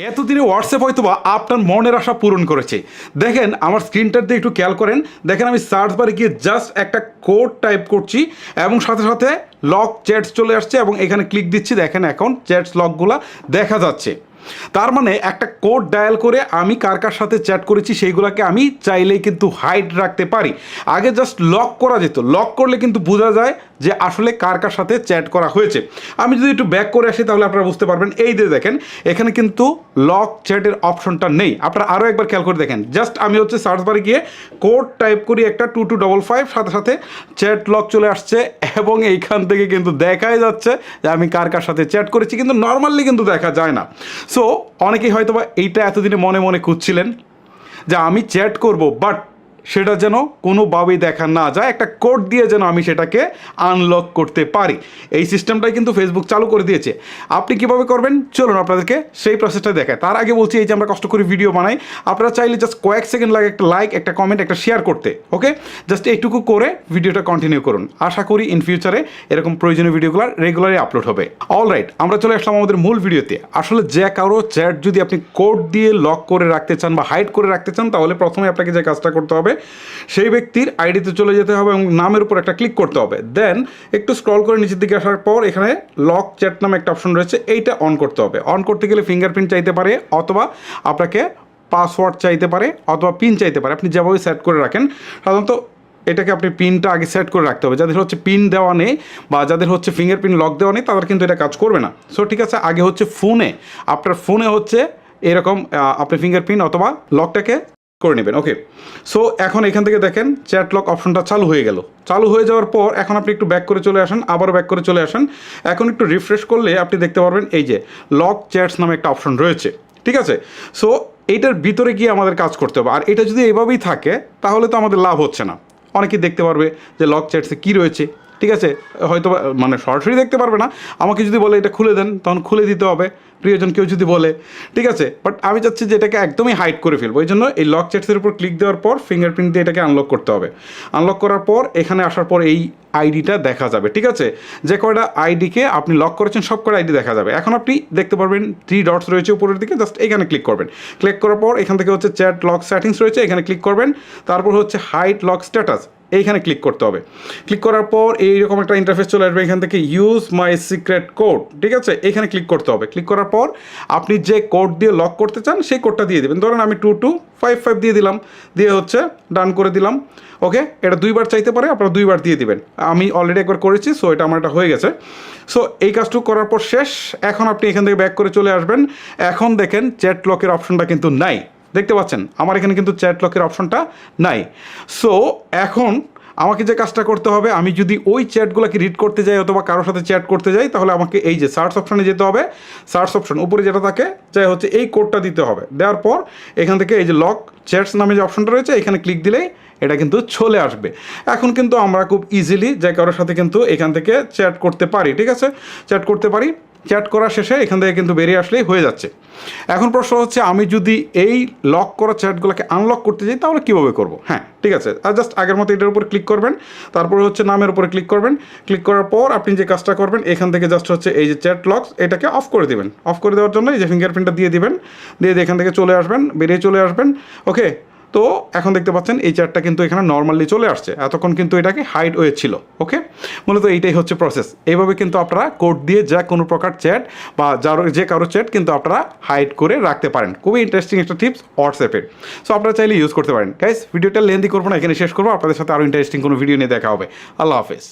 এতদিনে হোয়াটসঅ্যাপ হয়তো বা আপনার মনের আশা পূরণ করেছে। দেখেন আমার স্ক্রিনটার দিয়ে একটু খেয়াল করেন, দেখেন আমি সার্চ বারে গিয়ে জাস্ট একটা কোড টাইপ করছি এবং সাথে সাথে লক চ্যাটস চলে আসছে এবং এখানে ক্লিক দিচ্ছি, দেখেন এখন চ্যাটস লকগুলো দেখা যাচ্ছে। তার মানে একটা কোড ডায়াল করে আমি কার কার সাথে চ্যাট করেছি সেইগুলোকে আমি চাইলেই কিন্তু হাইড রাখতে পারি। আগে জাস্ট লক করা যেত, লক করলে কিন্তু বোঝা যায় যে আসলে কার কার সাথে চ্যাট করা হয়েছে। আমি যদি একটু ব্যাক করে আসি তাহলে আপনারা বুঝতে পারবেন। এই যে দেখেন এখানে কিন্তু লক চ্যাটের অপশনটা নেই। আপনারা আরও একবার খেয়াল করে দেখেন, জাস্ট আমি হচ্ছে সার্চ বারে গিয়ে কোড টাইপ করি একটা 2255, সাথে সাথে চ্যাট লক চলে আসছে এবং এইখান থেকে কিন্তু দেখাই যাচ্ছে যে আমি কার কার সাথে চ্যাট করেছি, কিন্তু নর্মালি কিন্তু দেখা যায় না। সো অনেকেই হয়তো বা এইটা এতদিনে মনে মনে খুঁজছিলেন যে আমি চ্যাট করব, বাট সেটা যেন কোনোভাবেই দেখা না যায়, একটা কোড দিয়ে যেন আমি সেটাকে আনলক করতে পারি। এই সিস্টেমটাই কিন্তু ফেসবুক চালু করে দিয়েছে। আপনি কীভাবে করবেন চলুন আপনাদেরকে সেই প্রসেসটা দেখায়। তার আগে বলছি, এই যে আমরা কষ্ট করে ভিডিও বানাই, আপনারা চাইলে জাস্ট কয়েক সেকেন্ড লাগে একটা লাইক, একটা কমেন্ট, একটা শেয়ার করতে। ওকে, জাস্ট এইটুকু করে ভিডিওটা কন্টিনিউ করুন। আশা করি ইন ফিউচারে এরকম প্রয়োজনীয় ভিডিওগুলো রেগুলারই আপলোড হবে। অলরাইট, আমরা চলে আসলাম আমাদের মূল ভিডিওতে। আসলে যে কারো চ্যাট যদি আপনি কোড দিয়ে লক করে রাখতে চান বা হাইড করে রাখতে চান, তাহলে প্রথমে আপনাকে যে কাজটা করতে হবে সেই ব্যক্তির আইডিতে চলে যেতে হবে এবং নামের উপর একটা ক্লিক করতে হবে। দেন একটু স্ক্রল করে নিচের দিকে আসার পর এখানে লক চ্যাট নামে একটা অপশন রয়েছে, এইটা অন করতে হবে। অন করতে গেলে ফিঙ্গারপ্রিন্ট চাইতে পারে, অথবা আপনাকে পাসওয়ার্ড চাইতে পারে, অথবা পিন চাইতে পারে। আপনি যেভাবে সেট করে রাখেন, সাধারণত এটাকে আপনি পিনটা আগে সেট করে রাখতে হবে। যাদের হচ্ছে পিন দেওয়া নেই বা যাদের হচ্ছে ফিঙ্গারপ্রিন্ট লক দেওয়া নেই, তাদের কিন্তু এটা কাজ করবে না। সো ঠিক আছে, আগে হচ্ছে ফোনে, আপনার ফোনে হচ্ছে এরকম আপনি ফিঙ্গারপ্রিন্ট অথবা লকটাকে করে নেবেন। ওকে, সো এখন এখান থেকে দেখেন চ্যাট লক অপশনটা চালু হয়ে গেল। চালু হয়ে যাওয়ার পর এখন আপনি একটু ব্যাক করে চলে আসেন, আবারও ব্যাক করে চলে আসেন। এখন একটু রিফ্রেশ করলে আপনি দেখতে পারবেন এই যে লক চ্যাটস নামে একটা অপশন রয়েছে। ঠিক আছে, সো এইটার ভিতরে গিয়ে আমাদের কাজ করতে হবে। আর এটা যদি এভাবেই থাকে তাহলে তো আমাদের লাভ হচ্ছে না। অনেকেই দেখতে পারবে যে লক চ্যাটসে কী রয়েছে, ঠিক আছে, হয়তো মানে সরাসরি দেখতে পারবে না। আমাকে যদি বলে এটা খুলে দেন, তখন খুলে দিতে হবে, প্রিয়জন কেউ যদি বলে, ঠিক আছে। বাট আমি চাচ্ছি যে এটাকে একদমই হাইড করে ফেলবো। এই জন্য এই লক চ্যাটসের উপর ক্লিক দেওয়ার পর ফিঙ্গারপ্রিন্ট দিয়ে এটাকে আনলক করতে হবে। আনলক করার পর এখানে আসার পর এই আইডিটা দেখা যাবে। ঠিক আছে, যে কয়টা আইডিকে আপনি লক করেছেন সব কয়টা আইডি দেখা যাবে। এখন আপনি দেখতে পারবেন 3 ডটস রয়েছে উপরের দিকে, জাস্ট এখানে ক্লিক করবেন। ক্লিক করার পর এখান থেকে হচ্ছে চ্যাট লক সেটিংস রয়েছে, এখানে ক্লিক করবেন। তারপর হচ্ছে হাইড লক স্ট্যাটাস, এইখানে ক্লিক করতে হবে। ক্লিক করার পর এইরকম একটা ইন্টারফেস চলে আসবে। এখান থেকে ইউজ মাই সিক্রেট কোড, ঠিক আছে, এখানে ক্লিক করতে হবে। ক্লিক করার পর আপনি যে কোড দিয়ে লক করতে চান সেই কোডটা দিয়ে দেবেন। ধরেন আমি 2255 দিয়ে দিলাম, দিয়ে হচ্ছে ডান করে দিলাম। ওকে, এটা 2বার চাইতে পারে, আপনারা 2বার দিয়ে দিবেন। আমি অলরেডি একবার করেছি, সো এটা আমার এটা হয়ে গেছে। সো এই কাজটুকু করার পর শেষ। এখন আপনি এখান থেকে ব্যাক করে চলে আসবেন। এখন দেখেন চ্যাট লকের অপশনটা কিন্তু নাই, দেখতে পাচ্ছেন আমার এখানে কিন্তু চ্যাট লকের অপশনটা নাই। সো এখন আমাকে যে কাজটা করতে হবে, আমি যদি ওই চ্যাটগুলোকে রিড করতে যাই অথবা কারোর সাথে চ্যাট করতে যাই, তাহলে আমাকে এই যে সার্চ অপশানে যেতে হবে। সার্চ অপশন উপরে যেটা থাকে যাই হচ্ছে এই কোডটা দিতে হবে। দেওয়ার পর এখান থেকে এই যে লক চ্যাটস নামে যে অপশনটা রয়েছে এখানে ক্লিক দিলেই এটা কিন্তু চলে আসবে। এখন কিন্তু আমরা খুব ইজিলি যে কারোর সাথে কিন্তু এখান থেকে চ্যাট করতে পারি। ঠিক আছে, চ্যাট করতে পারি। চ্যাট করা শেষে এখান থেকে কিন্তু বেরিয়ে আসলেই হয়ে যাচ্ছে। এখন প্রশ্ন হচ্ছে, আমি যদি এই লক করা চ্যাটগুলোকে আনলক করতে যাই তাহলে কীভাবে করব? হ্যাঁ, ঠিক আছে, আর জাস্ট আগের মতো এটার উপর ক্লিক করবেন। তারপরে হচ্ছে নামের উপরে ক্লিক করবেন। ক্লিক করার পর আপনি যে কাজটা করবেন, এখান থেকে জাস্ট হচ্ছে এই যে চ্যাট লকস এটাকে অফ করে দেবেন। অফ করে দেওয়ার জন্য এই যে ফিঙ্গারপ্রিন্টটা দিয়ে দিবেন, দিয়ে এখান থেকে চলে আসবেন, বেরিয়ে চলে আসবেন। ওকে, তো এখন দেখতে পাচ্ছেন এই চ্যাটটা কিন্তু এখানে নর্মালি চলে আসছে। এতক্ষণ কিন্তু এটাকে হাইড হয়েছিল। ওকে, মূলত এইটাই হচ্ছে প্রসেস। এইভাবে কিন্তু আপনারা কোড দিয়ে যা কোনো প্রকার চ্যাট বা যে কারো চ্যাট কিন্তু আপনারা হাইড করে রাখতে পারেন। খুবই ইন্টারেস্টিং একটা টিপস হোয়াটসঅ্যাপের। সো আপনারা চাইলে ইউজ করতে পারেন। গাইস, ভিডিওটা লেন্দি করবো না, এখানে শেষ করবো। আপনাদের সাথে আরও ইন্টারেস্টিং কোনো ভিডিও নিয়ে দেখা হবে। আল্লাহ হাফেজ।